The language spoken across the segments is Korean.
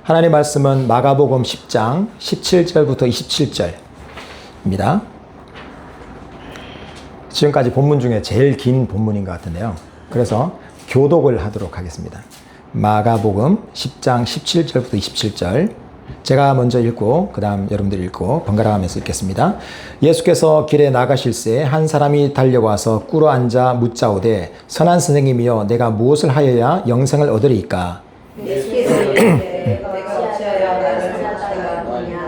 하나님 말씀은 마가복음 10장 17절부터 27절입니다. 지금까지 본문 중에 제일 긴 본문인 것 같은데요. 그래서 교독을 하도록 하겠습니다. 마가복음 10장 17절부터 27절. 제가 먼저 읽고 그 다음 여러분들이 읽고 번갈아 가면서 읽겠습니다. 예수께서 길에 나가실새 한 사람이 달려와서 꿇어 앉아 묻자오되 선한 선생님이여 내가 무엇을 하여야 영생을 얻으리이까? 예수께서 이르시되 내가 어찌하여 나를 선하다가 하느냐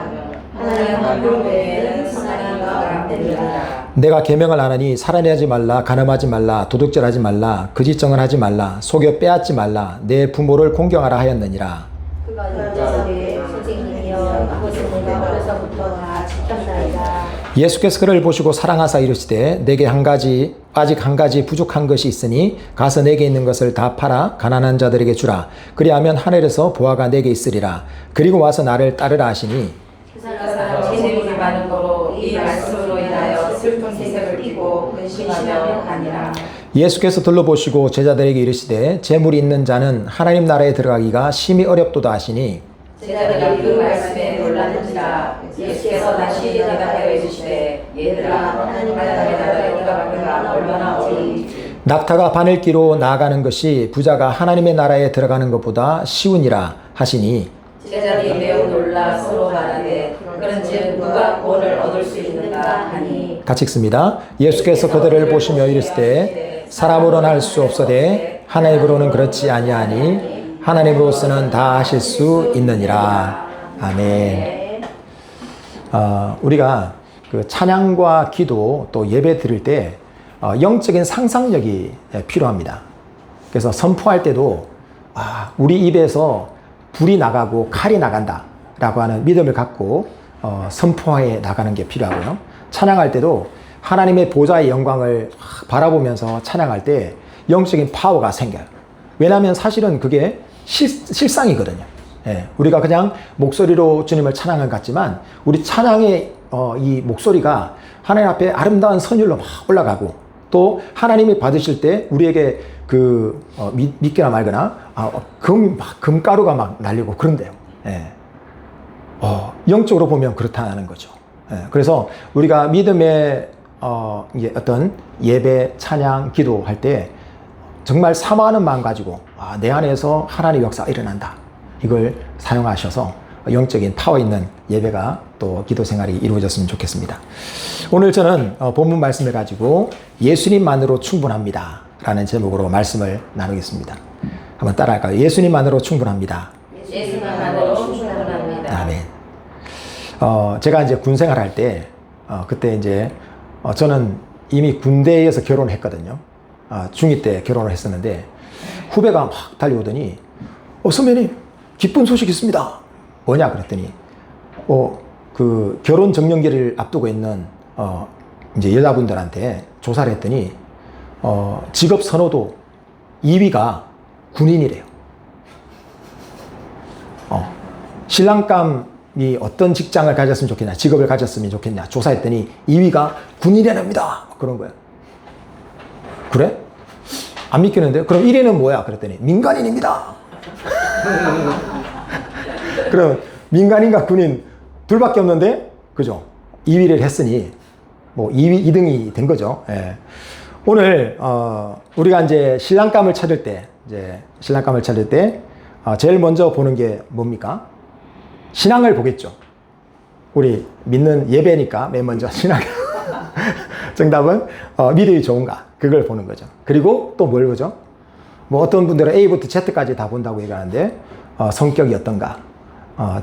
하나님 한 분 외에는 선한 이가 없느니라. 내가 계명을 안 하니 살인하지 말라, 간음하지 말라, 도둑질하지 말라, 거짓증언 하지 말라, 속여 빼앗지 말라, 내 부모를 공경하라 하였느니라. 그가 여자에게 선생님이여 그것은 내가 어려서부터 다 지켰나이다. 예수께서 그를 보시고 사랑하사 이르시되 내게 아직 한 가지 부족한 것이 있으니 가서 내게 있는 것을 다 팔아 가난한 자들에게 주라. 그리하면 하늘에서 보화가 내게 있으리라. 그리고 와서 나를 따르라 하시니 그 사람 재물이 많은 거로 이 말씀으로 인하여 슬픈 세색을 띠고 근심하며 가니라. 예수께서 둘러보시고 제자들에게 이르시되 재물이 있는 자는 하나님 나라에 들어가기가 심히 어렵도다 하시니 제자들이 그 말씀에 놀랐는지라. 예수께서 다시 대답하여 이르시되 얘들아 하나님 나라의 들어가기가 얼마나 어려운지. 낙타가 바늘기로 나아가는 것이 부자가 하나님의 나라에 들어가는 것보다 쉬우니라 하시니 제자들이 매우 놀라 서로 말하되 그런즉 누가 구원을 얻을 수 있는가 하니. 같이 읽습니다. 예수께서 그들을 보시며 이르시되 사람으로는 할 수 없으되 하나님으로는 그렇지 아니하니 하나님으로서는 다 하실 수 있느니라. 아멘. 우리가 그 찬양과 기도 또 예배 드릴 때 영적인 상상력이 필요합니다. 그래서 선포할 때도 우리 입에서 불이 나가고 칼이 나간다 라고 하는 믿음을 갖고 선포해 나가는 게 필요하고요. 찬양할 때도 하나님의 보좌의 영광을 바라보면서 찬양할 때 영적인 파워가 생겨요. 왜냐하면 사실은 그게 실상이거든요. 예, 우리가 그냥 목소리로 주님을 찬양한 것 같지만 우리 찬양의 이 목소리가 하나님 앞에 아름다운 선율로 막 올라가고 또 하나님이 받으실 때 우리에게 믿거나 말거나 금가루가 막 날리고 그런데요. 예. 영적으로 보면 그렇다는 거죠. 예, 그래서 우리가 믿음의 이제 어떤 예배, 찬양, 기도할 때 정말 사모하는 마음 가지고 내 안에서 하나님의 역사가 일어난다. 이걸 사용하셔서 영적인 파워 있는 예배가 또 기도 생활이 이루어졌으면 좋겠습니다. 오늘 저는 본문 말씀을 가지고 예수님만으로 충분합니다 라는 제목으로 말씀을 나누겠습니다. 한번 따라할까요? 예수님만으로 충분합니다. 예수님만으로 충분합니다. 아멘. 제가 이제 군 생활할 때 그때 이제 저는 이미 군대에서 결혼을 했거든요. 중2 때 결혼을 했었는데 후배가 막 달려오더니 선배님 기쁜 소식 있습니다. 뭐냐 그랬더니 그 결혼 정년기를 앞두고 있는 이제 여자분들한테 조사를 했더니 직업 선호도 2위가 군인이래요. 신랑감이 어떤 직장을 가졌으면 좋겠냐, 직업을 가졌으면 좋겠냐 조사했더니 2위가 군인이랍니다. 그런 거예요. 그래? 안 믿기는데? 그럼 1위는 뭐야? 그랬더니 민간인입니다. 그럼 민간인과 군인 둘밖에 없는데, 그죠? 2위를 했으니 뭐 2등이 된 거죠. 예. 오늘 우리가 이제 신랑감을 찾을 때, 제일 먼저 보는 게 뭡니까? 신앙을 보겠죠. 우리 믿는 예배니까 맨 먼저 신앙. 정답은 믿음이 좋은가 그걸 보는 거죠. 그리고 또 뭘 보죠? 뭐 어떤 분들은 A부터 Z까지 다 본다고 얘기하는데 성격이 어떤가,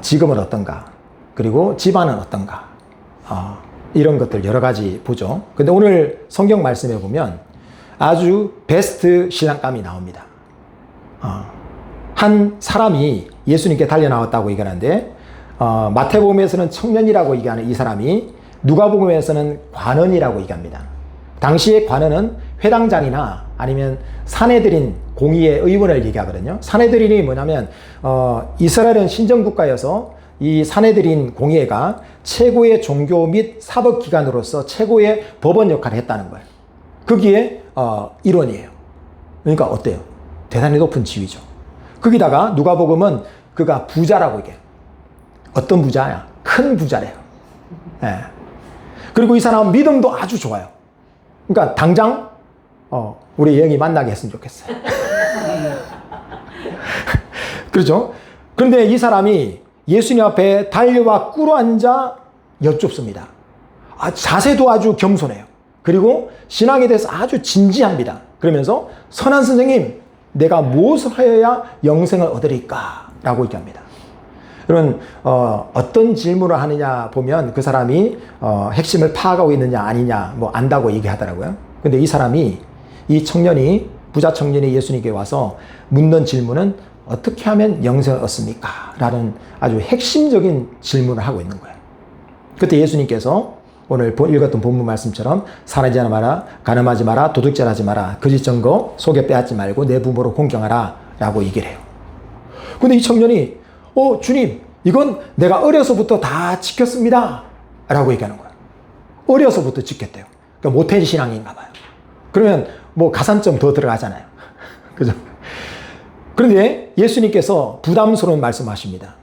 직업은 어떤가, 그리고 집안은 어떤가, 이런 것들 여러 가지 보죠. 근데 오늘 성경 말씀에 보면 아주 베스트 신랑감이 나옵니다. 한 사람이 예수님께 달려 나왔다고 얘기하는데 마태복음에서는 청년이라고 얘기하는 이 사람이 누가복음에서는 관원이라고 얘기합니다. 당시의 관원은 회당장이나 아니면 사내들인 공의의 의원을 얘기하거든요. 사내들인이 뭐냐면 이스라엘은 신정국가여서 이 사내들인 공의회가 최고의 종교 및 사법기관으로서 최고의 법원 역할을 했다는 거예요. 거기에 일원이에요. 그러니까 어때요? 대단히 높은 지위죠. 거기다가 누가복음은 그가 부자라고 얘기해요. 어떤 부자야? 큰 부자래요. 예. 그리고 이 사람은 믿음도 아주 좋아요. 그러니까 당장 우리 영이 만나게 했으면 좋겠어요. 그렇죠? 그런데 이 사람이 예수님 앞에 달려와 꿇어앉아 여쭙습니다. 자세도 아주 겸손해요. 그리고 신앙에 대해서 아주 진지합니다. 그러면서 선한 선생님, 내가 무엇을 하여야 영생을 얻으리까? 라고 얘기합니다. 여러분, 어떤 질문을 하느냐 보면 그 사람이 핵심을 파악하고 있느냐 아니냐 뭐 안다고 얘기하더라고요. 근데 이 사람이, 이 청년이, 부자 청년이 예수님께 와서 묻는 질문은 어떻게 하면 영생을 얻습니까? 라는 아주 핵심적인 질문을 하고 있는 거예요. 그때 예수님께서 오늘 읽었던 본문 말씀처럼 살인하지 마라, 간음하지 마라, 도둑질 하지 마라, 거짓 증거 속에 빼앗지 말고 내 부모를 공경하라 라고 얘기를 해요. 근데 이 청년이 주님, 이건 내가 어려서부터 다 지켰습니다 라고 얘기하는 거예요. 어려서부터 지켰대요. 그러니까 모태 신앙인가 봐요. 그러면 뭐 가산점 더 들어가잖아요. 그죠? 그런데 예수님께서 부담스러운 말씀하십니다.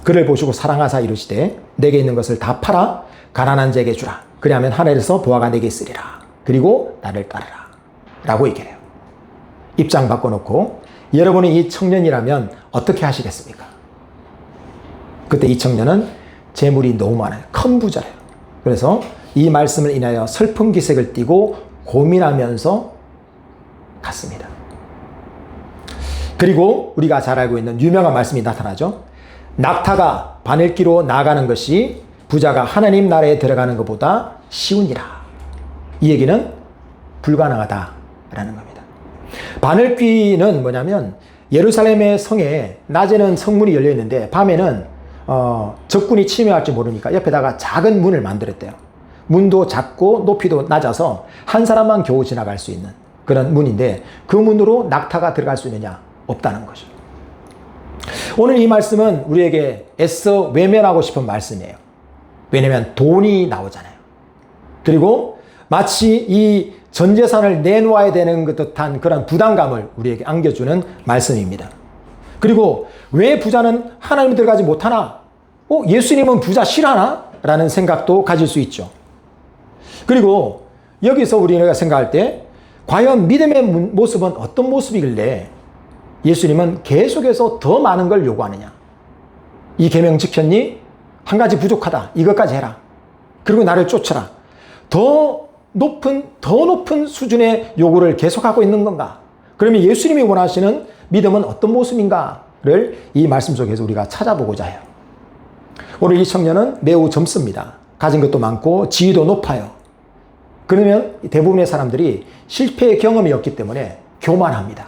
그를 보시고 사랑하사 이르시되 내게 있는 것을 다 팔아 가난한 자에게 주라. 그리하면 하늘에서 보화가 내게 있으리라. 그리고 나를 따르라. 라고 얘기를 해요. 입장 바꿔놓고 여러분이 이 청년이라면 어떻게 하시겠습니까? 그때 이 청년은 재물이 너무 많아요. 큰 부자래요. 그래서 이 말씀을 인하여 슬픈 기색을 띠고 고민하면서 갔습니다. 그리고 우리가 잘 알고 있는 유명한 말씀이 나타나죠. 낙타가 바늘기로 나아가는 것이 부자가 하나님 나라에 들어가는 것보다 쉬우니라. 이 얘기는 불가능하다라는 겁니다. 바늘귀는 뭐냐면 예루살렘의 성에 낮에는 성문이 열려 있는데 밤에는 적군이 침입할지 모르니까 옆에다가 작은 문을 만들었대요. 문도 작고 높이도 낮아서 한 사람만 겨우 지나갈 수 있는 그런 문인데 그 문으로 낙타가 들어갈 수 있느냐? 없다는 거죠. 오늘 이 말씀은 우리에게 애써 외면하고 싶은 말씀이에요. 왜냐하면 돈이 나오잖아요. 그리고 마치 이 전 재산을 내놓아야 되는 것 듯한 그런 부담감을 우리에게 안겨주는 말씀입니다. 그리고 왜 부자는 하나님 들어가지 못하나? 예수님은 부자 싫어하나? 라는 생각도 가질 수 있죠. 그리고 여기서 우리가 생각할 때 과연 믿음의 모습은 어떤 모습이길래 예수님은 계속해서 더 많은 걸 요구하느냐? 이 계명 지켰니? 한 가지 부족하다. 이것까지 해라. 그리고 나를 쫓아라. 더 높은 수준의 요구를 계속하고 있는 건가? 그러면 예수님이 원하시는 믿음은 어떤 모습인가를 이 말씀 속에서 우리가 찾아보고자 해요. 오늘 이 청년은 매우 젊습니다. 가진 것도 많고 지위도 높아요. 그러면 대부분의 사람들이 실패의 경험이 없기 때문에 교만합니다.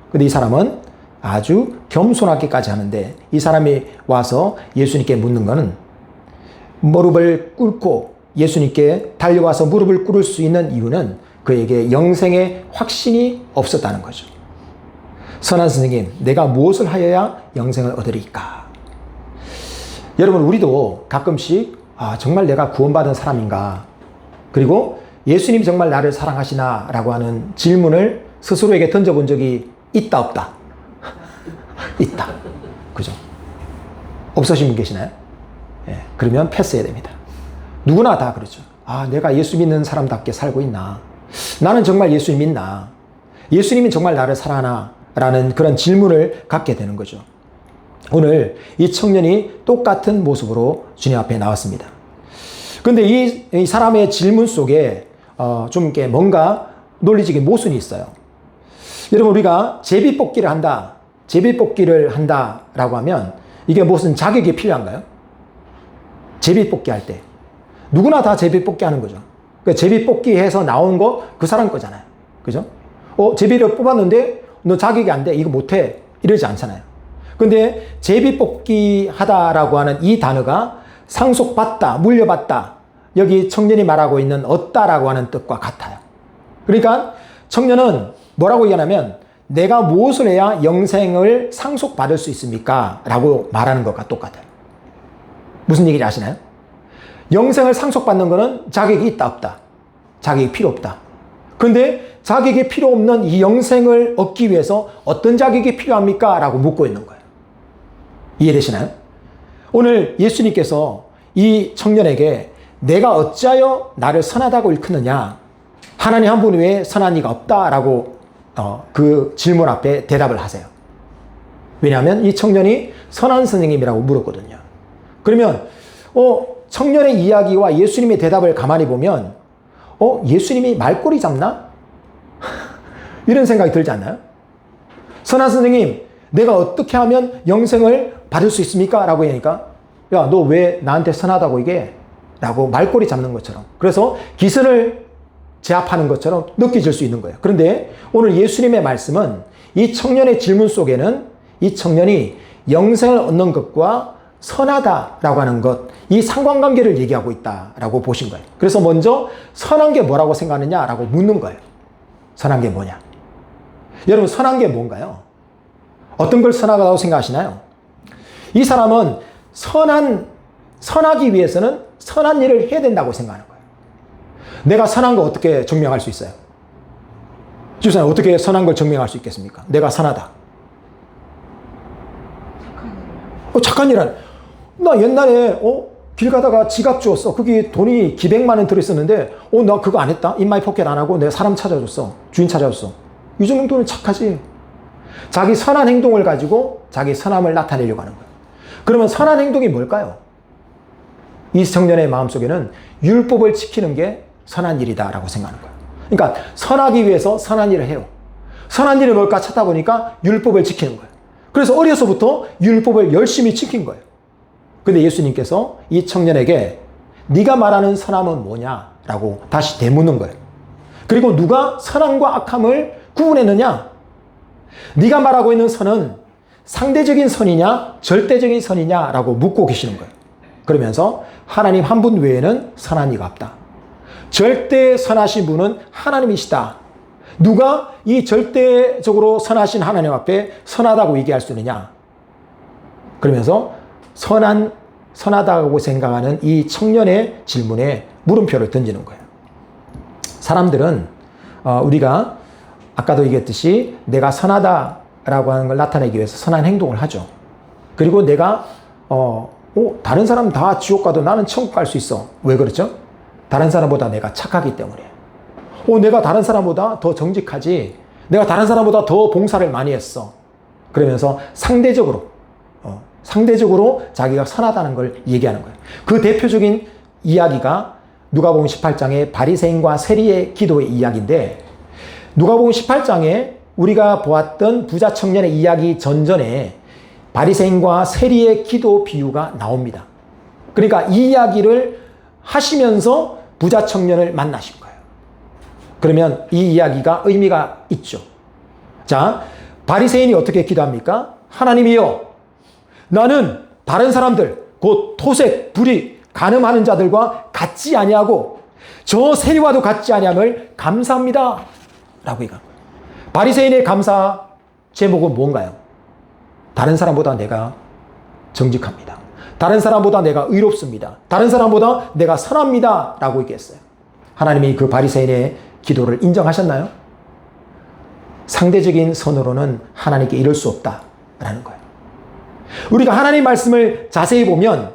근데 이 사람은 아주 겸손하기까지 하는데 이 사람이 와서 예수님께 묻는 것은 무릎을 꿇고 예수님께 달려와서 무릎을 꿇을 수 있는 이유는 그에게 영생의 확신이 없었다는 거죠. 선한 선생님, 내가 무엇을 하여야 영생을 얻으리까? 여러분, 우리도 가끔씩 정말 내가 구원받은 사람인가? 그리고 예수님이 정말 나를 사랑하시나? 라고 하는 질문을 스스로에게 던져본 적이 있다, 없다? 있다. 그죠? 없으신 분 계시나요? 그러면 패스해야 됩니다. 누구나 다 그렇죠. 내가 예수 믿는 사람답게 살고 있나? 나는 정말 예수 믿나? 예수님이 정말 나를 사랑하나? 라는 그런 질문을 갖게 되는 거죠. 오늘 이 청년이 똑같은 모습으로 주님 앞에 나왔습니다. 그런데 이 사람의 질문 속에 좀 이렇게 뭔가 논리적인 모순이 있어요. 여러분, 우리가 제비뽑기를 한다라고 하면 이게 무슨 자격이 필요한가요? 제비뽑기 할 때. 누구나 다 제비뽑기 하는 거죠. 그러니까 제비뽑기 해서 나온 거 그 사람 거잖아요. 그죠? 제비를 뽑았는데 너 자격이 안 돼. 이거 못해. 이러지 않잖아요. 근데 제비뽑기 하다라고 하는 이 단어가 상속받다, 물려받다. 여기 청년이 말하고 있는 얻다라고 하는 뜻과 같아요. 그러니까 청년은 뭐라고 얘기하냐면 내가 무엇을 해야 영생을 상속받을 수 있습니까? 라고 말하는 것과 똑같아요. 무슨 얘기인지 아시나요? 영생을 상속받는 것은 자격이 있다 없다. 자격이 필요 없다. 그런데 자격이 필요 없는 이 영생을 얻기 위해서 어떤 자격이 필요합니까? 라고 묻고 있는 거예요. 이해되시나요? 오늘 예수님께서 이 청년에게 내가 어찌하여 나를 선하다고 일컫느냐? 하나님 한 분 외에 선한 이가 없다라고 그 질문 앞에 대답을 하세요. 왜냐하면 이 청년이 선한 선생님이라고 물었거든요. 그러면 청년의 이야기와 예수님의 대답을 가만히 보면 예수님이 말꼬리 잡나? 이런 생각이 들지 않나요? 선한 선생님, 내가 어떻게 하면 영생을 받을 수 있습니까? 라고 하니까 야, 너 왜 나한테 선하다고 이게? 라고 말꼬리 잡는 것처럼, 그래서 기선을 제압하는 것처럼 느껴질 수 있는 거예요. 그런데 오늘 예수님의 말씀은 이 청년의 질문 속에는 이 청년이 영생을 얻는 것과 선하다라고 하는 것, 이 상관관계를 얘기하고 있다라고 보신 거예요. 그래서 먼저 선한 게 뭐라고 생각하느냐라고 묻는 거예요. 선한 게 뭐냐? 여러분, 선한 게 뭔가요? 어떤 걸 선하다고 생각하시나요? 이 사람은 선하기 위해서는 선한 일을 해야 된다고 생각하는 거예요. 내가 선한 거 어떻게 증명할 수 있어요? 주사님, 어떻게 선한 걸 증명할 수 있겠습니까? 내가 선하다. 착한 일은, 나 옛날에 길 가다가 지갑 주웠어. 거기 돈이 기백만 원 들어있었는데 나 그거 안 했다. 인마이 포켓 안 하고 내가 사람 찾아줬어. 주인 찾아줬어. 이 정도는 착하지. 자기 선한 행동을 가지고 자기 선함을 나타내려고 하는 거예요. 그러면 선한 행동이 뭘까요? 이 청년의 마음속에는 율법을 지키는 게 선한 일이다라고 생각하는 거예요. 그러니까 선하기 위해서 선한 일을 해요. 선한 일이 뭘까 찾다 보니까 율법을 지키는 거예요. 그래서 어려서부터 율법을 열심히 지킨 거예요. 근데 예수님께서 이 청년에게 네가 말하는 선함은 뭐냐라고 다시 되묻는 거예요. 그리고 누가 선함과 악함을 구분했느냐? 네가 말하고 있는 선은 상대적인 선이냐 절대적인 선이냐라고 묻고 계시는 거예요. 그러면서 하나님 한 분 외에는 선한 이가 없다. 절대 선하신 분은 하나님이시다. 누가 이 절대적으로 선하신 하나님 앞에 선하다고 얘기할 수 있느냐? 그러면서 선하다고 생각하는 이 청년의 질문에 물음표를 던지는 거예요. 사람들은 우리가 아까도 얘기했듯이 내가 선하다라고 하는 걸 나타내기 위해서 선한 행동을 하죠. 그리고 내가 다른 사람 다 지옥 가도 나는 천국 갈 수 있어. 왜 그렇죠? 다른 사람보다 내가 착하기 때문에. 내가 다른 사람보다 더 정직하지. 내가 다른 사람보다 더 봉사를 많이 했어. 그러면서 상대적으로 자기가 선하다는 걸 얘기하는 거예요. 그 대표적인 이야기가 누가복음 18장의 바리새인과 세리의 기도의 이야기인데, 누가복음 18장에 우리가 보았던 부자 청년의 이야기 전전에 바리새인과 세리의 기도 비유가 나옵니다. 그러니까 이 이야기를 하시면서 부자 청년을 만나신 거예요. 그러면 이 이야기가 의미가 있죠. 자, 바리새인이 어떻게 기도합니까? 하나님이여, 나는 다른 사람들, 곧 토색, 불의, 간음하는 자들과 같지 아니하고 저 세리와도 같지 아니함을 감사합니다. 라고 얘기합니다. 바리새인의 감사 제목은 뭔가요? 다른 사람보다 내가 정직합니다. 다른 사람보다 내가 의롭습니다. 다른 사람보다 내가 선합니다. 라고 얘기했어요. 하나님이 그 바리새인의 기도를 인정하셨나요? 상대적인 선으로는 하나님께 이룰 수 없다라는 거예요. 우리가 하나님 말씀을 자세히 보면,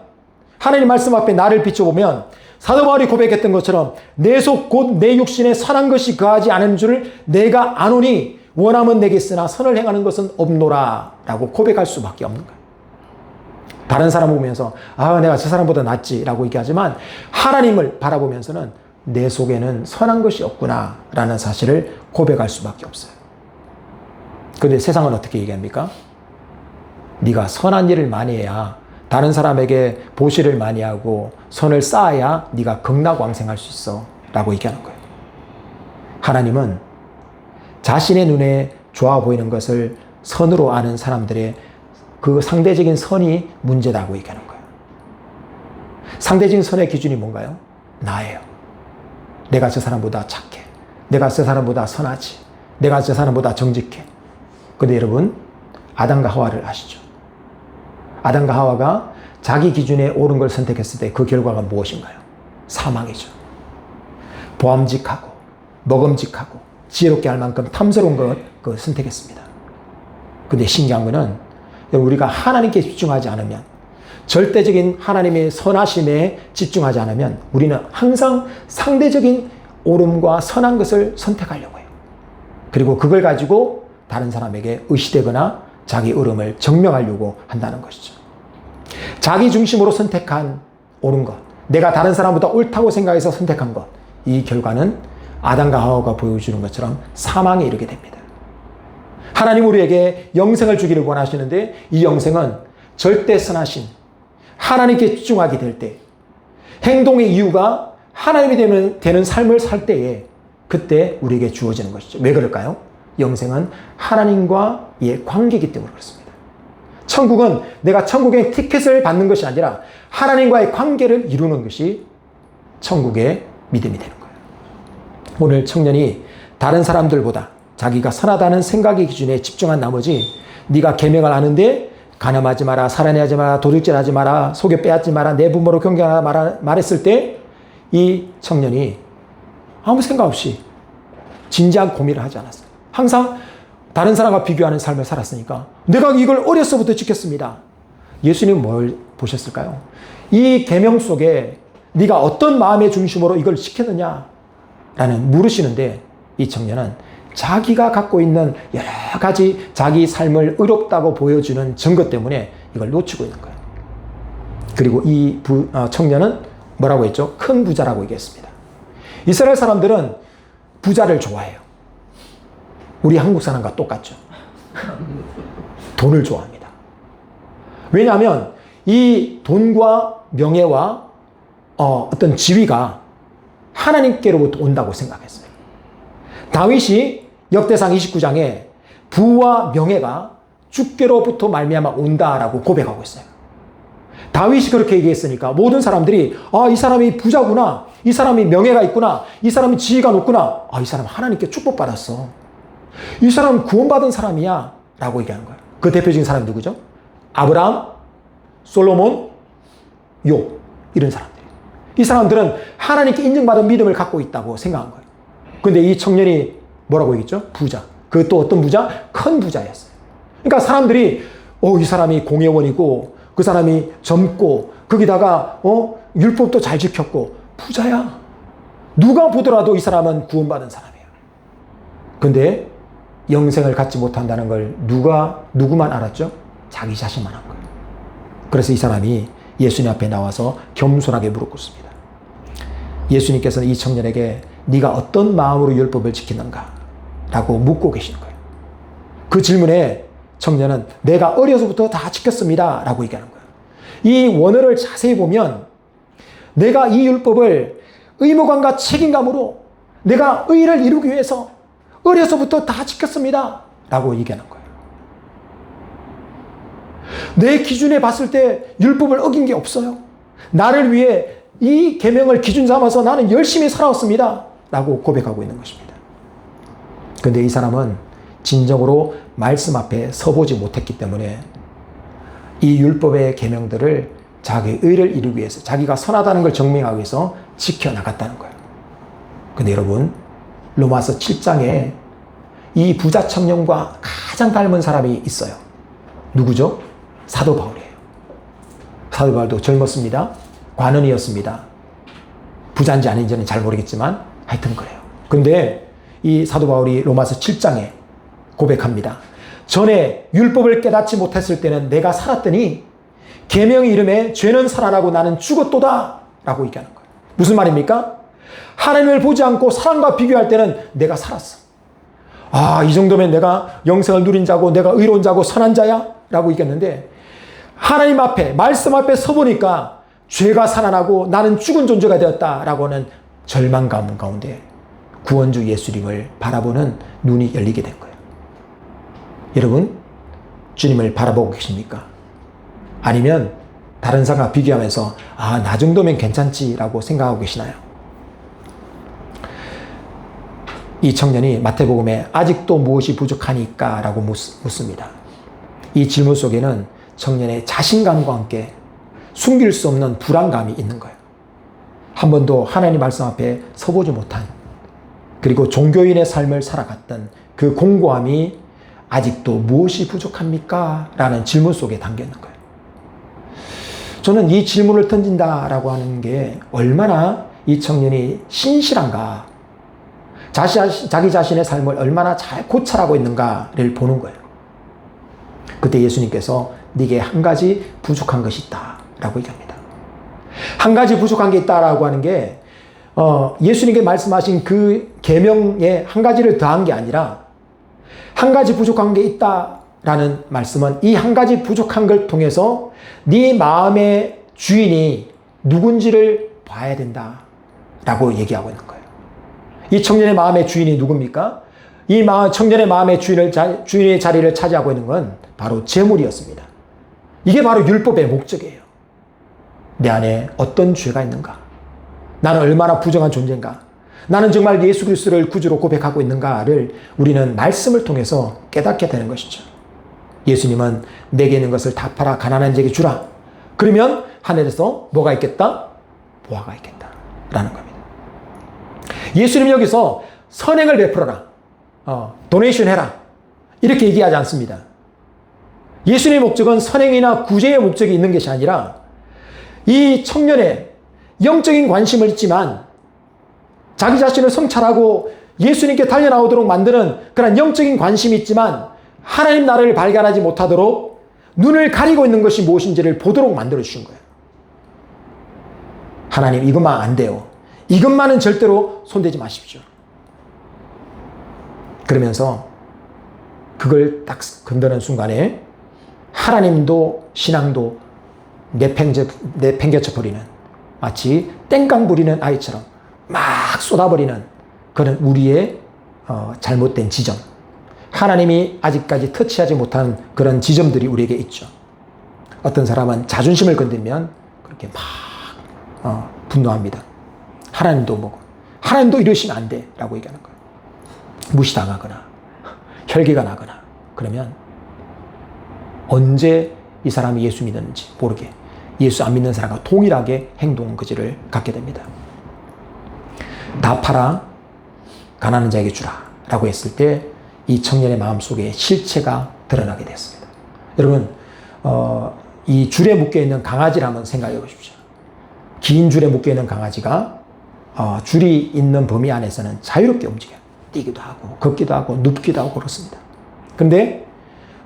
하나님 말씀 앞에 나를 비춰보면 사도 바울이 고백했던 것처럼 내 속 곧 내 육신에 선한 것이 거하지 않은 줄을 내가 아노니 원함은 내게 있으나 선을 행하는 것은 없노라 라고 고백할 수밖에 없는 거예요. 다른 사람 보면서 내가 저 사람보다 낫지 라고 얘기하지만 하나님을 바라보면서는 내 속에는 선한 것이 없구나 라는 사실을 고백할 수밖에 없어요. 그런데 세상은 어떻게 얘기합니까? 네가 선한 일을 많이 해야, 다른 사람에게 보시를 많이 하고 선을 쌓아야 네가 극락왕생할 수 있어 라고 얘기하는 거예요. 하나님은 자신의 눈에 좋아 보이는 것을 선으로 아는 사람들의 그 상대적인 선이 문제다고 얘기하는 거예요. 상대적인 선의 기준이 뭔가요? 나예요. 내가 저 사람보다 착해. 내가 저 사람보다 선하지. 내가 저 사람보다 정직해. 근데 여러분, 아담과 하와를 아시죠? 아담과 하와가 자기 기준에 옳은 걸 선택했을 때 그 결과가 무엇인가요? 사망이죠. 보암직하고 먹음직하고 지혜롭게 할 만큼 탐스러운 것 선택했습니다. 근데 신기한 거는 우리가 하나님께 집중하지 않으면, 절대적인 하나님의 선하심에 집중하지 않으면 우리는 항상 상대적인 옳음과 선한 것을 선택하려고 해요. 그리고 그걸 가지고 다른 사람에게 의시되거나 자기 옳음을 증명하려고 한다는 것이죠. 자기 중심으로 선택한 옳은 것, 내가 다른 사람보다 옳다고 생각해서 선택한 것, 이 결과는 아담과 하와가 보여주는 것처럼 사망에 이르게 됩니다. 하나님 우리에게 영생을 주기를 원하시는데, 이 영생은 절대 선하신 하나님께 집중하게 될 때, 행동의 이유가 하나님이 되는 삶을 살 때에 그때 우리에게 주어지는 것이죠. 왜 그럴까요? 영생은 하나님과의 관계이기 때문에 그렇습니다. 천국은 내가 천국의 티켓을 받는 것이 아니라 하나님과의 관계를 이루는 것이 천국의 믿음이 되는 거예요. 오늘 청년이 다른 사람들보다 자기가 선하다는 생각의 기준에 집중한 나머지, 네가 계명을 아는데 간음하지 마라, 살인하지 마라, 도둑질하지 마라, 속여 빼앗지 마라, 내 부모로 경계하라 말했을 때 이 청년이 아무 생각 없이 진지한 고민을 하지 않았어요. 항상 다른 사람과 비교하는 삶을 살았으니까 내가 이걸 어려서부터 지켰습니다. 예수님은 뭘 보셨을까요? 이 계명 속에 네가 어떤 마음의 중심으로 이걸 지켰느냐라는 물으시는데, 이 청년은 자기가 갖고 있는 여러 가지 자기 삶을 의롭다고 보여주는 증거 때문에 이걸 놓치고 있는 거예요. 그리고 이 청년은 뭐라고 했죠? 큰 부자라고 얘기했습니다. 이스라엘 사람들은 부자를 좋아해요. 우리 한국 사람과 똑같죠. 돈을 좋아합니다. 왜냐하면 이 돈과 명예와 어떤 지위가 하나님께로부터 온다고 생각했어요. 다윗이 역대상 29장에 부와 명예가 주께로부터 말미암아 온다라고 고백하고 있어요. 다윗이 그렇게 얘기했으니까 모든 사람들이 이 사람이 부자구나, 이 사람이 명예가 있구나, 이 사람이 지위가 높구나, 이 사람 하나님께 축복받았어, 이 사람은 구원받은 사람이야 라고 얘기하는 거예요. 그 대표적인 사람이 누구죠? 아브라함, 솔로몬, 욥, 이런 사람들이에요. 이 사람들은 하나님께 인정받은 믿음을 갖고 있다고 생각한 거예요. 근데 이 청년이 뭐라고 얘기했죠? 부자. 그것도 어떤 부자? 큰 부자였어요. 그러니까 사람들이 이 사람이 공회원이고, 그 사람이 젊고, 거기다가 율법도 잘 지켰고 부자야. 누가 보더라도 이 사람은 구원받은 사람이야. 근데 영생을 갖지 못한다는 걸 누구만 알았죠? 자기 자신만 한 거예요. 그래서 이 사람이 예수님 앞에 나와서 겸손하게 물어 묻습니다. 예수님께서는 이 청년에게 네가 어떤 마음으로 율법을 지키는가? 라고 묻고 계시는 거예요. 그 질문에 청년은 내가 어려서부터 다 지켰습니다 라고 얘기하는 거예요. 이 원어를 자세히 보면 내가 이 율법을 의무감과 책임감으로 내가 의를 이루기 위해서 어려서부터 다 지켰습니다 라고 얘기하는 거예요. 내 기준에 봤을 때 율법을 어긴 게 없어요. 나를 위해 이 계명을 기준 삼아서 나는 열심히 살아왔습니다 라고 고백하고 있는 것입니다. 그런데 이 사람은 진정으로 말씀 앞에 서보지 못했기 때문에 이 율법의 계명들을 자기 의를 이루기 위해서, 자기가 선하다는 걸 증명하기 위해서 지켜나갔다는 거예요. 근데 여러분, 로마서 7장에 이 부자 청년과 가장 닮은 사람이 있어요. 누구죠? 사도 바울이에요. 사도 바울도 젊었습니다. 관원이었습니다. 부자인지 아닌지는 잘 모르겠지만 하여튼 그래요. 근데 이 사도 바울이 로마서 7장에 고백합니다. 전에 율법을 깨닫지 못했을 때는 내가 살았더니 계명의 이름에 죄는 살아나고 나는 죽었도다 라고 얘기하는 거예요. 무슨 말입니까? 하나님을 보지 않고 사람과 비교할 때는 내가 살았어. 이 정도면 내가 영생을 누린 자고 내가 의로운 자고 선한 자야? 라고 얘기했는데, 하나님 앞에, 말씀 앞에 서보니까 죄가 살아나고 나는 죽은 존재가 되었다라고 하는 절망감 가운데 구원주 예수님을 바라보는 눈이 열리게 된 거예요. 여러분, 주님을 바라보고 계십니까? 아니면 다른 사람과 비교하면서 나 정도면 괜찮지라고 생각하고 계시나요? 이 청년이 마태복음에 아직도 무엇이 부족하니까 라고 묻습니다. 이 질문 속에는 청년의 자신감과 함께 숨길 수 없는 불안감이 있는 거예요. 한 번도 하나님 말씀 앞에 서보지 못한, 그리고 종교인의 삶을 살아갔던 그 공고함이 아직도 무엇이 부족합니까? 라는 질문 속에 담겨 있는 거예요. 저는 이 질문을 던진다라고 하는 게 얼마나 이 청년이 신실한가, 자기 자신의 삶을 얼마나 잘 고찰하고 있는가를 보는 거예요. 그때 예수님께서 네게 한 가지 부족한 것이 있다 라고 얘기합니다. 한 가지 부족한 게 있다라고 하는 게 예수님께 말씀하신 그 계명에 한 가지를 더한 게 아니라 한 가지 부족한 게 있다라는 말씀은 이 한 가지 부족한 걸 통해서 네 마음의 주인이 누군지를 봐야 된다라고 얘기하고 있는 거예요. 이 청년의 마음의 주인이 누굽니까? 이 청년의 마음의 주인의 자리를 차지하고 있는 건 바로 재물이었습니다. 이게 바로 율법의 목적이에요. 내 안에 어떤 죄가 있는가? 나는 얼마나 부정한 존재인가? 나는 정말 예수 그리스도를 구주로 고백하고 있는가를 우리는 말씀을 통해서 깨닫게 되는 것이죠. 예수님은 내게 있는 것을 다 팔아 가난한 자에게 주라. 그러면 하늘에서 뭐가 있겠다? 보화가 있겠다. 라는 겁니다. 예수님 여기서 선행을 베풀어라. 도네이션 해라. 이렇게 얘기하지 않습니다. 예수님의 목적은 선행이나 구제의 목적이 있는 것이 아니라 이 청년의 영적인 관심을 있지만 자기 자신을 성찰하고 예수님께 달려나오도록 만드는 그런 영적인 관심이 있지만 하나님 나라를 발견하지 못하도록 눈을 가리고 있는 것이 무엇인지를 보도록 만들어주신 거예요. 하나님 이것만 안 돼요. 이것만은 절대로 손대지 마십시오. 그러면서 그걸 딱 건드는 순간에 하나님도 신앙도 내팽개쳐 버리는, 마치 땡깡 부리는 아이처럼 막 쏟아버리는 그런 우리의 잘못된 지점, 하나님이 아직까지 터치하지 못한 그런 지점들이 우리에게 있죠. 어떤 사람은 자존심을 건들면 그렇게 막 분노합니다. 하나님도 뭐고 하나님도 이러시면 안 돼 라고 얘기하는 거예요. 무시당하거나 혈기가 나거나 그러면 언제 이 사람이 예수 믿었는지 모르게 예수 안 믿는 사람과 동일하게 행동 그지를 갖게 됩니다. 다 팔아 가난한 자에게 주라 라고 했을 때 이 청년의 마음속에 실체가 드러나게 됐습니다. 여러분 이 줄에 묶여있는 강아지를 한번 생각해 보십시오. 긴 줄에 묶여있는 강아지가 줄이 있는 범위 안에서는 자유롭게 움직여요. 뛰기도 하고 걷기도 하고 눕기도 하고 그렇습니다. 근데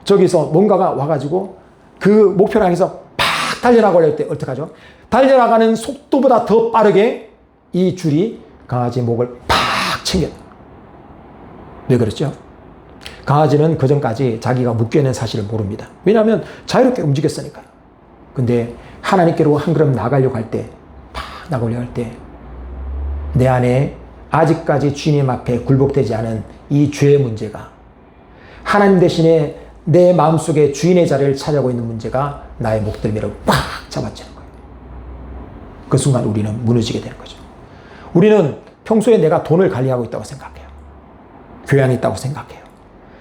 저기서 뭔가가 와가지고 그 목표를 향해서 팍 달려나가려 할 때 어떡하죠? 달려나가는 속도보다 더 빠르게 이 줄이 강아지 목을 팍 챙겨요. 왜 그렇죠? 강아지는 그전까지 자기가 묶여있는 사실을 모릅니다. 왜냐하면 자유롭게 움직였으니까요. 근데 하나님께로 한 걸음 나가려고 할 때, 팍 나가려고 할 때 내 안에 아직까지 주님 앞에 굴복되지 않은 이 죄의 문제가 하나님 대신에 내 마음속에 주인의 자리를 차지하고 있는 문제가 나의 목덜미를 꽉 잡아채는 거예요. 그 순간 우리는 무너지게 되는 거죠. 우리는 평소에 내가 돈을 관리하고 있다고 생각해요. 교양이 있다고 생각해요.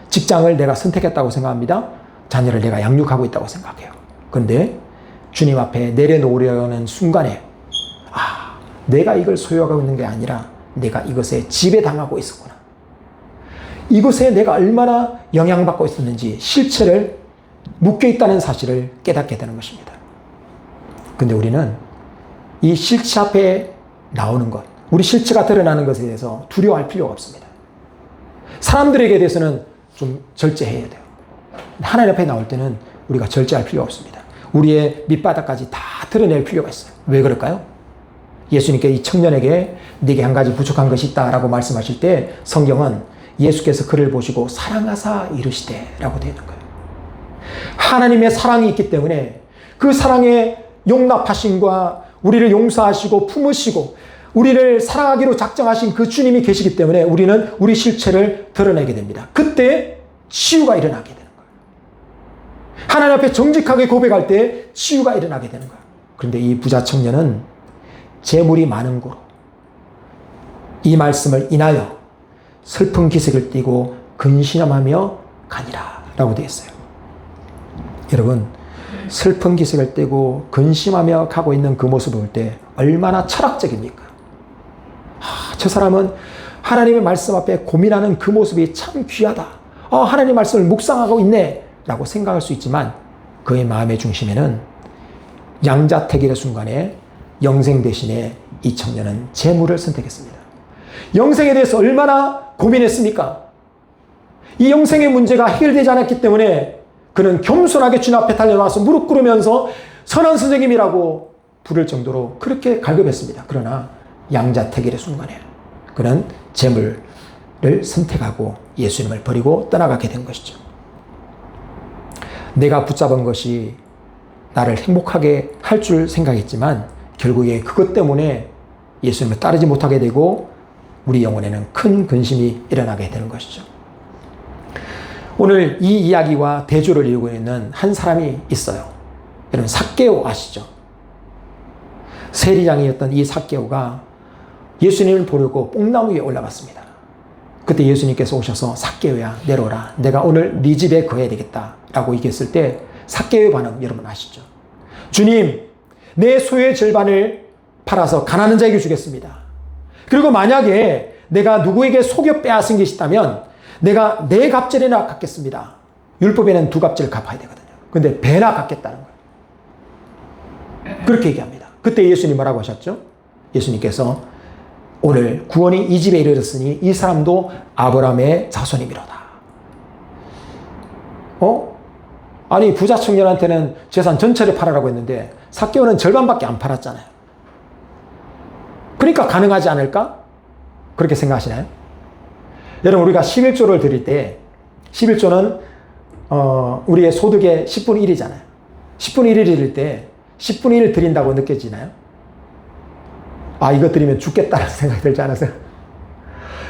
직장을 내가 선택했다고 생각합니다. 자녀를 내가 양육하고 있다고 생각해요. 그런데 주님 앞에 내려놓으려는 순간에 내가 이걸 소유하고 있는 게 아니라 내가 이것에 지배당하고 있었구나. 이것에 내가 얼마나 영향받고 있었는지 실체를 묶여있다는 사실을 깨닫게 되는 것입니다. 근데 우리는 이 실체 앞에 나오는 것, 우리 실체가 드러나는 것에 대해서 두려워할 필요가 없습니다. 사람들에게 대해서는 좀 절제해야 돼요. 하나님 앞에 나올 때는 우리가 절제할 필요가 없습니다. 우리의 밑바닥까지 다 드러낼 필요가 있어요. 왜 그럴까요? 예수님께 이 청년에게 네게 한 가지 부족한 것이 있다라고 말씀하실 때 성경은 예수께서 그를 보시고 사랑하사 이르시되 라고 되어 있는 거예요. 하나님의 사랑이 있기 때문에 그 사랑의 용납하심과 우리를 용서하시고 품으시고 우리를 사랑하기로 작정하신 그 주님이 계시기 때문에 우리는 우리 실체를 드러내게 됩니다. 그때 치유가 일어나게 되는 거예요. 하나님 앞에 정직하게 고백할 때 치유가 일어나게 되는 거예요. 그런데 이 부자 청년은 재물이 많은 고로 이 말씀을 인하여 슬픈 기색을 띠고 근심하며 가니라 라고 되어 있어요. 여러분, 슬픈 기색을 띠고 근심하며 가고 있는 그 모습을 볼 때 얼마나 철학적입니까? 저 사람은 하나님의 말씀 앞에 고민하는 그 모습이 참 귀하다. 하나님 말씀을 묵상하고 있네 라고 생각할 수 있지만 그의 마음의 중심에는 양자택일의 순간에 영생 대신에 이 청년은 재물을 선택했습니다. 영생에 대해서 얼마나 고민했습니까? 이 영생의 문제가 해결되지 않았기 때문에 그는 겸손하게 주님 앞에 달려나와서 무릎 꿇으면서 선한 선생님이라고 부를 정도로 그렇게 갈급했습니다. 그러나 양자택일의 순간에 그는 재물을 선택하고 예수님을 버리고 떠나가게 된 것이죠. 내가 붙잡은 것이 나를 행복하게 할 줄 생각했지만 결국에 그것 때문에 예수님을 따르지 못하게 되고 우리 영혼에는 큰 근심이 일어나게 되는 것이죠. 오늘 이 이야기와 대조를 이루고 있는 한 사람이 있어요. 여러분 삭개오 아시죠? 세리장이었던 이 삭개오가 예수님을 보려고 뽕나무 위에 올라갔습니다. 그때 예수님께서 오셔서 삭개오야 내려오라. 내가 오늘 네 집에 거해야 되겠다 라고 얘기했을 때 삭개오의 반응 여러분 아시죠? 주님 내 소유의 절반을 팔아서 가난한 자에게 주겠습니다. 그리고 만약에 내가 누구에게 속여 빼앗은 것이 있다면 내가 네 갑절이나 갚겠습니다. 율법에는 두 갑절을 갚아야 되거든요. 근데 배나 갚겠다는 거예요. 그렇게 얘기합니다. 그때 예수님 뭐라고 하셨죠? 예수님께서 오늘 구원이 이 집에 이르렀으니 이 사람도 아브라함의 자손이미로다. 아니 부자 청년한테는 재산 전체를 팔아라고 했는데 삭개오는 절반밖에 안 팔았잖아요. 그러니까 가능하지 않을까? 그렇게 생각하시나요? 여러분 우리가 11조를 드릴 때 11조는 우리의 소득의 10분의 1이잖아요. 10분의 1을 드릴 때 10분의 1 드린다고 느껴지나요? 이거 드리면 죽겠다는 생각이 들지 않으세요?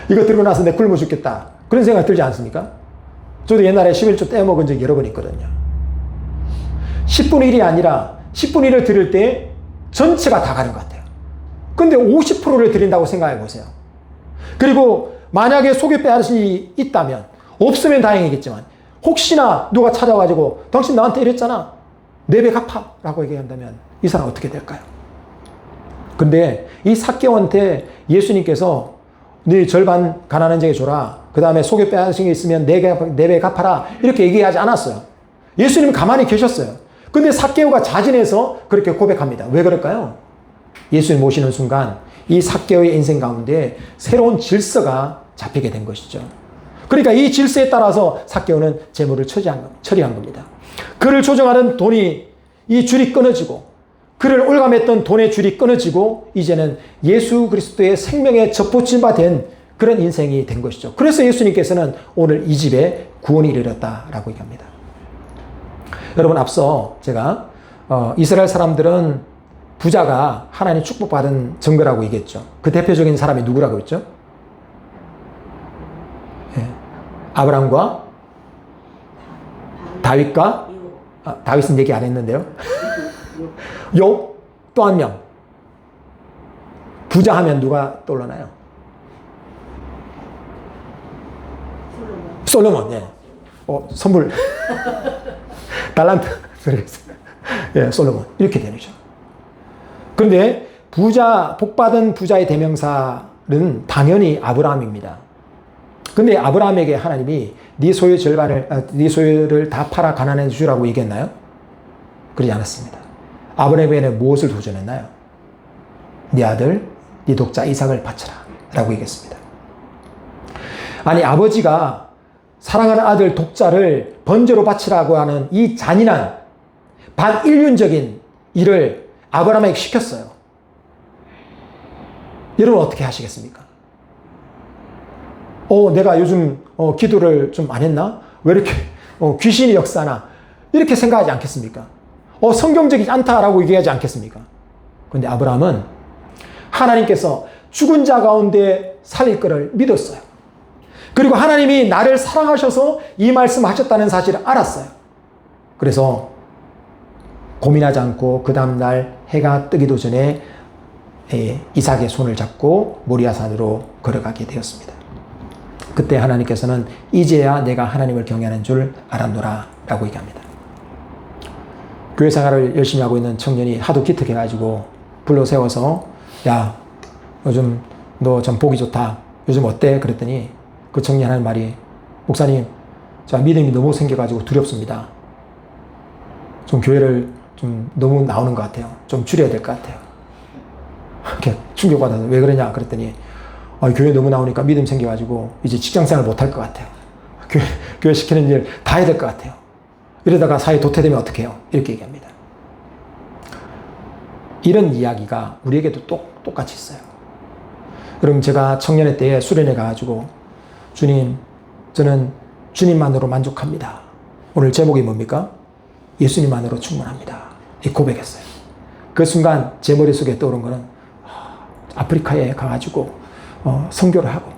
이거 드리고 나서 내 굶어 죽겠다. 그런 생각 들지 않습니까? 저도 옛날에 11조 떼먹은 적이 여러 번 있거든요. 10분의 1이 아니라 10분의 1을 드릴 때 전체가 다 가는 것 같아요. 근데 50%를 드린다고 생각해 보세요. 그리고 만약에 속여 빼앗은 일이 있다면 없으면 다행이겠지만 혹시나 누가 찾아가지고 당신 나한테 이랬잖아. 4배 갚아 라고 얘기한다면 이 사람 어떻게 될까요? 근데 이 삭개오한테 예수님께서 네 절반 가난한 자에게 줘라. 그 다음에 속여 빼앗은 게 있으면 4배 갚아라. 이렇게 얘기하지 않았어요. 예수님은 가만히 계셨어요. 근데 삭개오가 자진해서 그렇게 고백합니다. 왜 그럴까요? 예수님 모시는 순간 이 삭개오의 인생 가운데 새로운 질서가 잡히게 된 것이죠. 그러니까 이 질서에 따라서 삭개오는 재물을 처리한 겁니다. 그를 조정하는 돈이 이 줄이 끊어지고 그를 올감했던 돈의 줄이 끊어지고 이제는 예수 그리스도의 생명에 접붙임 바 된 그런 인생이 된 것이죠. 그래서 예수님께서는 오늘 이 집에 구원이 이르렀다라고 얘기합니다. 여러분 앞서 제가 이스라엘 사람들은 부자가 하나님 축복받은 증거라고 얘기했죠. 그 대표적인 사람이 누구라고 했죠? 아브라함과 다윗과 다윗은 얘기 안 했는데요. 욥 또 한 명. 부자 하면 누가 떠올라나요? 솔로몬. 예. 선물 달란트 예, 솔로몬 이렇게 되죠. 그런데 복받은 부자의 대명사는 당연히 아브라함입니다. 근데 아브라함에게 하나님이 네 소유의 절반을, 네 소유를 다 팔아 가난해 주라고 얘기했나요? 그러지 않았습니다. 아브라함에게는 무엇을 도전했나요? 네 아들, 네 독자 이삭을 바쳐라 라고 얘기했습니다. 아니 아버지가 사랑하는 아들 독자를 번제로 바치라고 하는 이 잔인한 반인륜적인 일을 아브라함에게 시켰어요. 여러분 어떻게 하시겠습니까? 내가 요즘 기도를 좀 안 했나? 왜 이렇게 귀신이 역사나? 이렇게 생각하지 않겠습니까? 성경적이지 않다라고 얘기하지 않겠습니까? 그런데 아브라함은 하나님께서 죽은 자 가운데 살릴 것을 믿었어요. 그리고 하나님이 나를 사랑하셔서 이 말씀하셨다는 사실을 알았어요. 그래서 고민하지 않고 그 다음날 해가 뜨기도 전에 이삭의 손을 잡고 모리아산으로 걸어가게 되었습니다. 그때 하나님께서는 이제야 내가 하나님을 경외하는 줄 알았노라 라고 얘기합니다. 교회 생활을 열심히 하고 있는 청년이 하도 기특해가지고 불러 세워서 야 요즘 너 좀 보기 좋다. 요즘 어때? 그랬더니 그 청년이 하는 말이 목사님 자, 믿음이 너무 생겨가지고 두렵습니다. 좀 교회를 좀 너무 나오는 것 같아요. 좀 줄여야 될 것 같아요. 이렇게 충격받아서 왜 그러냐 그랬더니 교회 너무 나오니까 믿음 생겨가지고 이제 직장생활 못할 것 같아요. 교회 시키는 일 다 해야 될 것 같아요. 이러다가 사회 도태되면 어떡해요? 이렇게 얘기합니다. 이런 이야기가 우리에게도 똑같이 있어요. 여러분, 제가 청년회 때에 수련회 가가지고 주님, 저는 주님만으로 만족합니다. 오늘 제목이 뭡니까? 예수님만으로 충분합니다. 이 고백했어요. 그 순간 제 머릿속에 떠오른 거는 아프리카에 가가지고 선교를 하고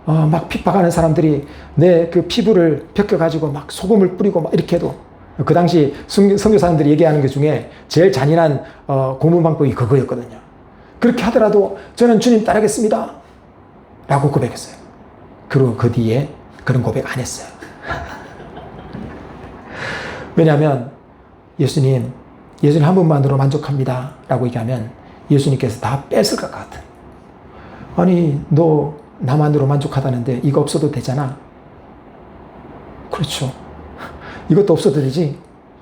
막 핍박하는 사람들이 내 그 피부를 벗겨가지고 막 소금을 뿌리고 막 이렇게 해도 그 당시 선교사님들이 얘기하는 것 중에 제일 잔인한 고문 방법이 그거였거든요. 그렇게 하더라도 저는 주님 따르겠습니다 라고 고백했어요. 그리고 그 뒤에 그런 고백 안 했어요. 왜냐하면 예수님 한 분만으로 만족합니다 라고 얘기하면 예수님께서 다 뺏을 것 같은. 아니 너 나만으로 만족하다는데 이거 없어도 되잖아. 그렇죠. 이것도 없어도 되지.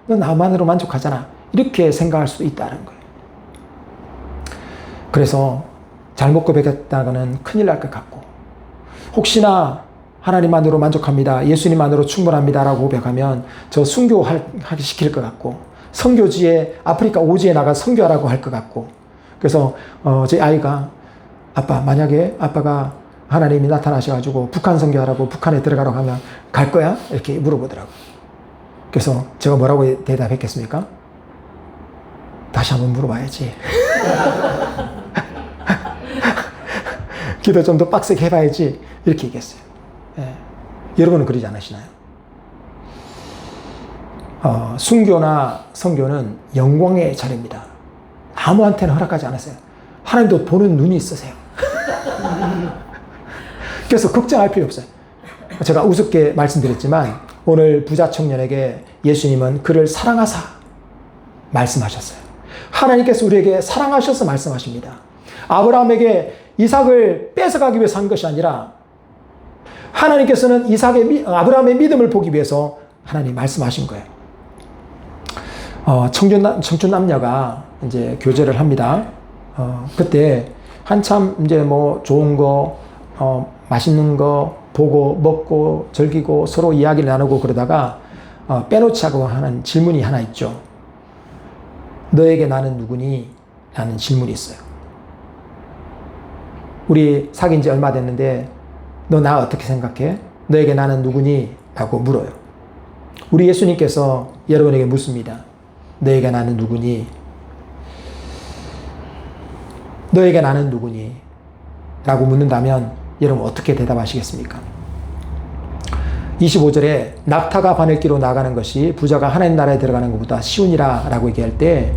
너 나만으로 만족하잖아. 이렇게 생각할 수도 있다는 거예요. 그래서 잘못 고백했다가는 큰일 날 것 같고, 혹시나 하나님만으로 만족합니다, 예수님만으로 충분합니다 라고 고백하면 저 순교하기 시킬 것 같고, 선교지에 아프리카 오지에 나가 선교하라고 할 것 같고, 그래서 제 아이가 아빠, 만약에 아빠가 하나님이 나타나셔가지고 북한 선교하라고 북한에 들어가라고 하면 갈 거야? 이렇게 물어보더라고요. 그래서 제가 뭐라고 대답했겠습니까? 다시 한번 물어봐야지. 기도 좀 더 빡세게 해봐야지. 이렇게 얘기했어요. 예. 여러분은 그러지 않으시나요? 순교나 선교는 영광의 자리입니다. 아무한테나 허락하지 않으세요. 하나님도 보는 눈이 있으세요. 그래서 걱정할 필요 없어요. 제가 우습게 말씀드렸지만 오늘 부자 청년에게 예수님은 그를 사랑하사 말씀하셨어요. 하나님께서 우리에게 사랑하셔서 말씀하십니다. 아브라함에게 이삭을 뺏어가기 위해서 한 것이 아니라 하나님께서는 아브라함의 믿음을 보기 위해서 하나님 말씀하신 거예요. 청춘 남녀가 이제 교제를 합니다. 그때 한참 이제 뭐 좋은 거, 맛있는 거 보고 먹고 즐기고 서로 이야기를 나누고 그러다가 빼놓지 않고 하는 질문이 하나 있죠. 너에게 나는 누구니? 라는 질문이 있어요. 우리 사귄 지 얼마 됐는데 너 나 어떻게 생각해? 너에게 나는 누구니? 라고 물어요. 우리 예수님께서 여러분에게 묻습니다. 너에게 나는 누구니? 너에게 나는 누구니? 라고 묻는다면 여러분 어떻게 대답하시겠습니까? 25절에 낙타가 바늘기로 나가는 것이 부자가 하나님 나라에 들어가는 것보다 쉬우니라 라고 얘기할 때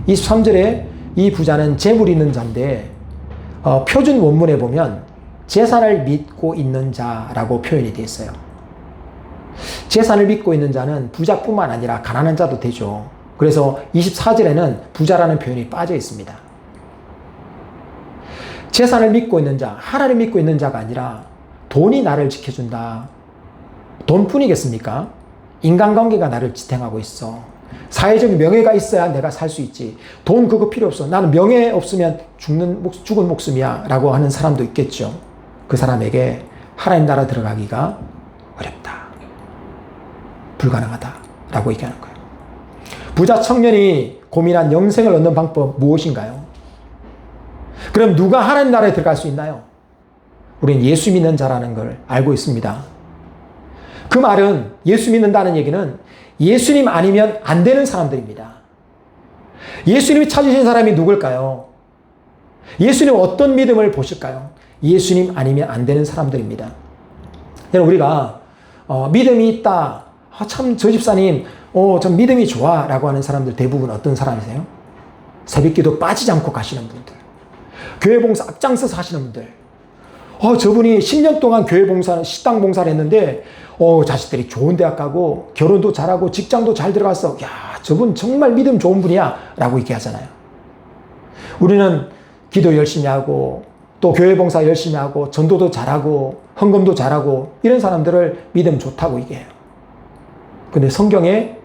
23절에 이 부자는 재물 있는 자인데 표준 원문에 보면 재산을 믿고 있는 자라고 표현이 되어 있어요. 재산을 믿고 있는 자는 부자뿐만 아니라 가난한 자도 되죠. 그래서 24절에는 부자라는 표현이 빠져 있습니다. 재산을 믿고 있는 자, 하나님 믿고 있는 자가 아니라 돈이 나를 지켜준다. 돈뿐이겠습니까? 인간관계가 나를 지탱하고 있어. 사회적 명예가 있어야 내가 살 수 있지. 돈 그거 필요 없어. 나는 명예 없으면 죽은 목숨이야 라고 하는 사람도 있겠죠. 그 사람에게 하나님 나라 들어가기가 어렵다. 불가능하다 라고 얘기하는 거예요. 부자 청년이 고민한 영생을 얻는 방법 무엇인가요? 그럼 누가 하나님 나라에 들어갈 수 있나요? 우리는 예수 믿는 자라는 걸 알고 있습니다. 그 말은, 예수 믿는다는 얘기는 예수님 아니면 안 되는 사람들입니다. 예수님이 찾으신 사람이 누굴까요? 예수님 어떤 믿음을 보실까요? 예수님 아니면 안 되는 사람들입니다. 여러분, 우리가 믿음이 있다. 참 저 집사님 전 믿음이 좋아 라고 하는 사람들 대부분 어떤 사람이세요? 새벽기도 빠지지 않고 가시는 분들, 교회 봉사 앞장서서 하시는 분들, 저분이 10년 동안 교회 봉사, 식당 봉사를 했는데 자식들이 좋은 대학 가고 결혼도 잘하고 직장도 잘 들어갔어. 야, 저분 정말 믿음 좋은 분이야 라고 얘기하잖아요. 우리는 기도 열심히 하고 또 교회 봉사 열심히 하고 전도도 잘하고 헌금도 잘하고 이런 사람들을 믿음 좋다고 얘기해요. 근데 성경에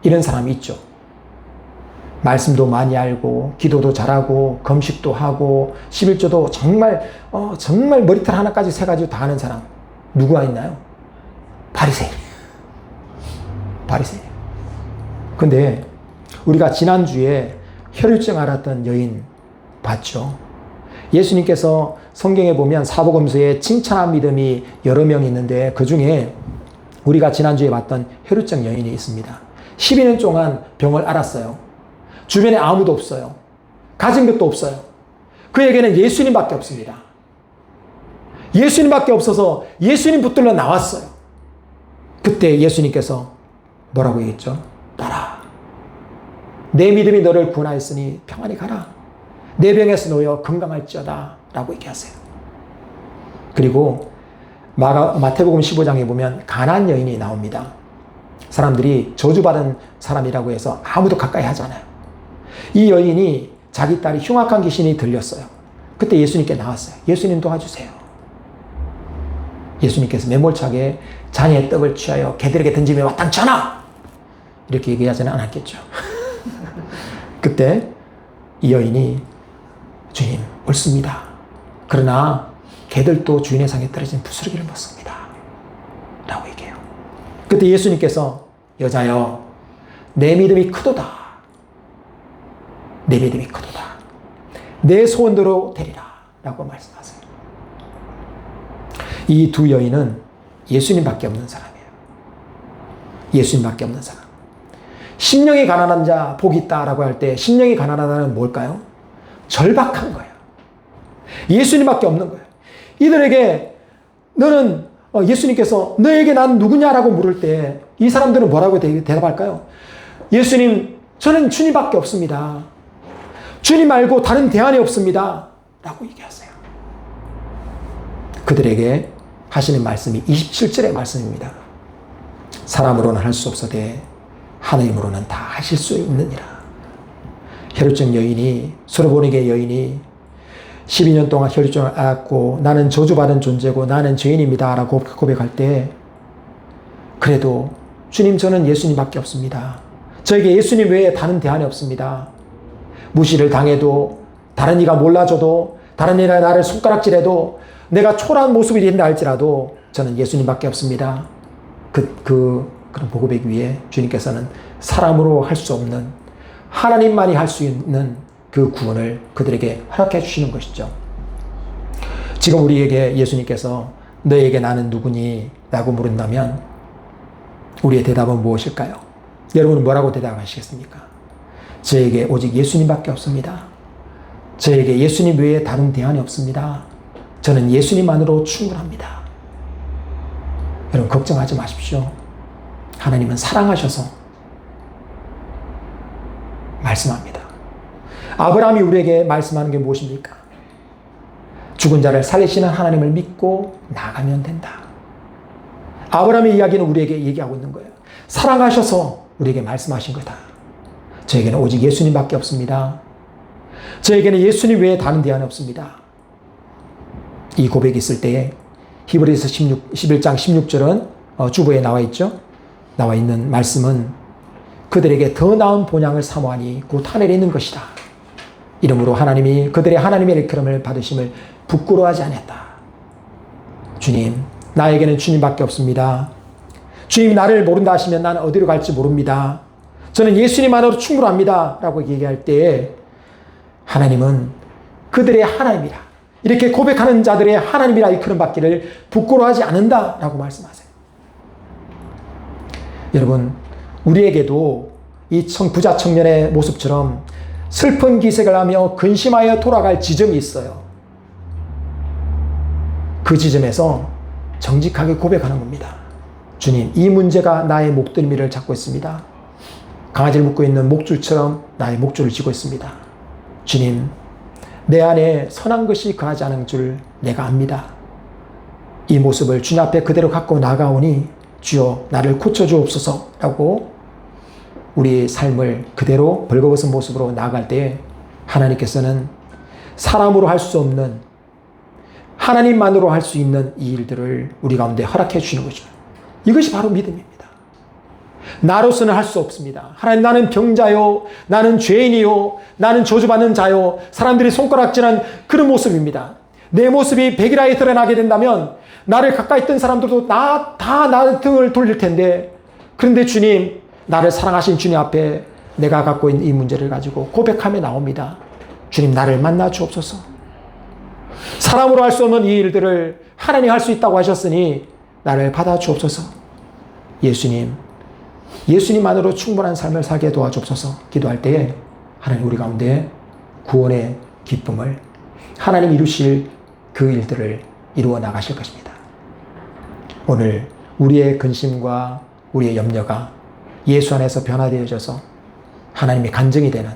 이런 사람이 있죠. 말씀도 많이 알고 기도도 잘하고 금식도 하고 11조도 정말 머리털 하나까지 세가지고 다 하는 사람 누구가 있나요? 바리새인. 근데 우리가 지난주에 혈유증 앓았던 여인 봤죠? 예수님께서 성경에 보면 사복음서에 칭찬한 믿음이 여러 명 있는데 그 중에 우리가 지난주에 봤던 혈유증 여인이 있습니다. 12년 동안 병을 앓았어요. 주변에 아무도 없어요. 가진 것도 없어요. 그에게는 예수님밖에 없습니다. 예수님밖에 없어서 예수님 붙들러 나왔어요. 그때 예수님께서 뭐라고 얘기했죠? 따라. 내 믿음이 너를 구원하였으니 평안히 가라. 내 병에서 놓여 건강할지어다 라고 얘기하세요. 그리고 마태복음 15장에 보면 가나안 여인이 나옵니다. 사람들이 저주받은 사람이라고 해서 아무도 가까이 하지 않아요. 이 여인이 자기 딸이 흉악한 귀신이 들렸어요. 그때 예수님께 나왔어요. 예수님 도와주세요. 예수님께서 매몰차게 자네의 떡을 취하여 개들에게 던지며 마땅치 않아! 이렇게 얘기하지는 않았겠죠. 그때 이 여인이 주님 옳습니다. 그러나 개들도 주인의 상에 떨어진 부스러기를 먹습니다. 라고 얘기해요. 그때 예수님께서 여자여 내 믿음이 크도다. 내 믿음이 크도다. 내 소원대로 되리라. 라고 말씀하세요. 이 두 여인은 예수님밖에 없는 사람이에요. 예수님밖에 없는 사람. 심령이 가난한 자 복이 있다라고 할 때 심령이 가난하다는 뭘까요? 절박한 거예요. 예수님밖에 없는 거예요. 이들에게 너는 예수님께서 너에게 난 누구냐라고 물을 때 이 사람들은 뭐라고 대답할까요? 예수님 저는 주님밖에 없습니다. 주님 말고 다른 대안이 없습니다. 라고 얘기하세요. 그들에게 하시는 말씀이 27절의 말씀입니다. 사람으로는 할 수 없어되 하나님으로는 다 하실 수 있느니라. 혈유증 여인이 수르보니게 여인이 12년 동안 혈유증을 앓았고 나는 저주받은 존재고 나는 죄인입니다 라고 고백할 때 그래도 주님 저는 예수님밖에 없습니다. 저에게 예수님 외에 다른 대안이 없습니다. 무시를 당해도 다른 이가 몰라줘도 다른 이가 나를 손가락질해도 내가 초라한 모습이 된다 할지라도 저는 예수님밖에 없습니다. 그런 보고백 위에 주님께서는 사람으로 할 수 없는 하나님만이 할 수 있는 그 구원을 그들에게 허락해 주시는 것이죠. 지금 우리에게 예수님께서 너에게 나는 누구니? 라고 물은다면 우리의 대답은 무엇일까요? 여러분은 뭐라고 대답하시겠습니까? 저에게 오직 예수님밖에 없습니다. 저에게 예수님 외에 다른 대안이 없습니다. 저는 예수님만으로 충분합니다. 여러분 걱정하지 마십시오. 하나님은 사랑하셔서 말씀합니다. 아브라함이 우리에게 말씀하는 게 무엇입니까? 죽은 자를 살리시는 하나님을 믿고 나가면 된다. 아브라함의 이야기는 우리에게 얘기하고 있는 거예요. 사랑하셔서 우리에게 말씀하신 거다. 저에게는 오직 예수님밖에 없습니다. 저에게는 예수님 외에 다른 대안이 없습니다. 이 고백이 있을 때에 히브리서 11장 16절은 주보에 나와 있죠. 나와 있는 말씀은 그들에게 더 나은 본향을 사모하니 곧 하늘에 있는 것이다. 이러므로 하나님이 그들의 하나님의 일컬음을 받으심을 부끄러워하지 않았다. 주님, 나에게는 주님밖에 없습니다. 주님이 나를 모른다 하시면 나는 어디로 갈지 모릅니다. 저는 예수님만으로 충분합니다. 라고 얘기할 때에 하나님은 그들의 하나님이라. 이렇게 고백하는 자들의 하나님이라 일컬음 받기를 부끄러워하지 않는다. 라고 말씀하세요. 여러분, 우리에게도 이 부자 청년의 모습처럼 슬픈 기색을 하며 근심하여 돌아갈 지점이 있어요. 그 지점에서 정직하게 고백하는 겁니다. 주님, 이 문제가 나의 목덜미를 잡고 있습니다. 강아지를 묶고 있는 목줄처럼 나의 목줄을 쥐고 있습니다. 주님, 내 안에 선한 것이 거하지 않은 줄 내가 압니다. 이 모습을 주님 앞에 그대로 갖고 나가오니 주여 나를 고쳐주옵소서 라고 우리의 삶을 그대로 벌거벗은 모습으로 나아갈 때 하나님께서는 사람으로 할 수 없는 하나님만으로 할 수 있는 이 일들을 우리 가운데 허락해 주시는 거죠. 이것이 바로 믿음입니다. 나로서는 할 수 없습니다. 하나님, 나는 병자요, 나는 죄인이요, 나는 저주받는 자요, 사람들이 손가락질한 그런 모습입니다. 내 모습이 백일하에 드러나게 된다면 나를 가까이 있던 사람들도 다 나 등을 돌릴 텐데, 그런데 주님, 나를 사랑하신 주님 앞에 내가 갖고 있는 이 문제를 가지고 고백하며 나옵니다. 주님, 나를 만나 주옵소서. 사람으로 할 수 없는 이 일들을 하나님 할 수 있다고 하셨으니 나를 받아 주옵소서. 예수님만으로 충분한 삶을 살게 도와주옵소서. 기도할 때에 하나님 우리 가운데 구원의 기쁨을, 하나님 이루실 그 일들을 이루어 나가실 것입니다. 오늘 우리의 근심과 우리의 염려가 예수 안에서 변화되어져서 하나님의 간증이 되는,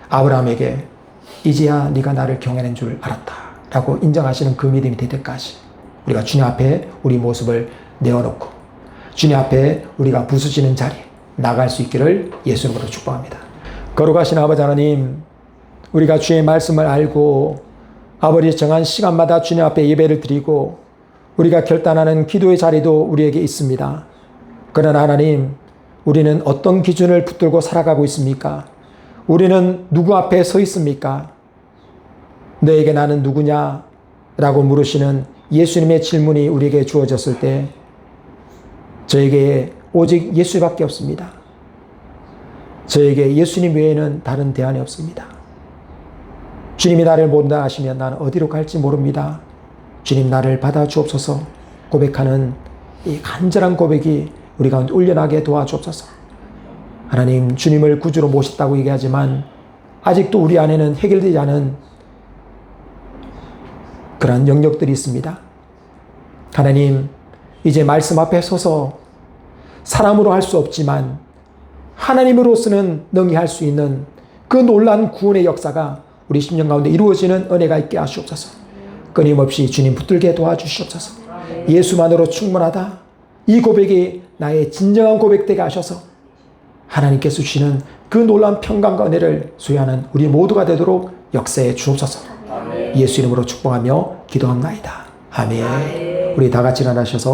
아브라함에게 이제야 네가 나를 경외하는 줄 알았다 라고 인정하시는 그 믿음이 될 때까지 우리가 주님 앞에 우리 모습을 내어놓고 주님 앞에 우리가 부수지는 자리에 나갈 수 있기를 예수 이름으로 축복합니다. 거룩하신 아버지 하나님, 우리가 주의 말씀을 알고 아버지 정한 시간마다 주님 앞에 예배를 드리고 우리가 결단하는 기도의 자리도 우리에게 있습니다. 그러나 하나님, 우리는 어떤 기준을 붙들고 살아가고 있습니까? 우리는 누구 앞에 서 있습니까? 너에게 나는 누구냐? 라고 물으시는 예수님의 질문이 우리에게 주어졌을 때 저에게 오직 예수밖에 없습니다. 저에게 예수님 외에는 다른 대안이 없습니다. 주님이 나를 모른다 하시면 나는 어디로 갈지 모릅니다. 주님, 나를 받아 주옵소서. 고백하는 이 간절한 고백이 우리 가운데 울려나게 도와주옵소서. 하나님, 주님을 구주로 모셨다고 얘기하지만 아직도 우리 안에는 해결되지 않은 그러한 영역들이 있습니다. 하나님, 이제 말씀 앞에 서서 사람으로 할 수 없지만 하나님으로서는 능히 할 수 있는 그 놀라운 구원의 역사가 우리 심령 가운데 이루어지는 은혜가 있게 하시옵소서. 끊임없이 주님 붙들게 도와주시옵소서. 예수만으로 충분하다, 이 고백이 나의 진정한 고백되게 하셔서 하나님께서 주시는 그 놀라운 평강과 은혜를 소유하는 우리 모두가 되도록 역사해 주옵소서. 예수 이름으로 축복하며 기도합나이다. 아멘. 우리 다 같이 일어나셔서